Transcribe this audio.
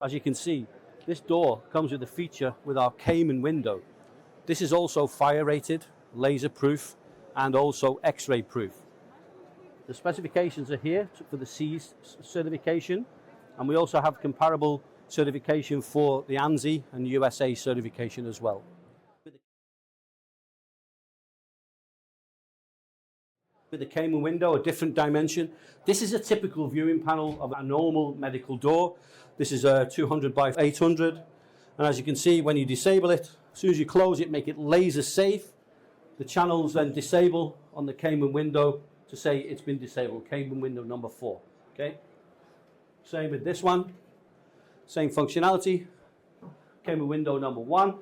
As you can see, this door comes with a feature with our Caiman window. This is also fire rated, laser proof, and also X-ray proof. The specifications are here for the C certification, and we also have comparable certification for the ANSI and USA certification as well. With the Caiman window, a different dimension. This is a typical viewing panel of a normal medical door. This is a 200 by 800, and as you can see, when you disable it, as soon as you close it, make it laser safe. The channels then disable on the Caiman window to say it's been disabled. Caiman window number 4. Okay. Same with this one. Same functionality. Caiman window number 1.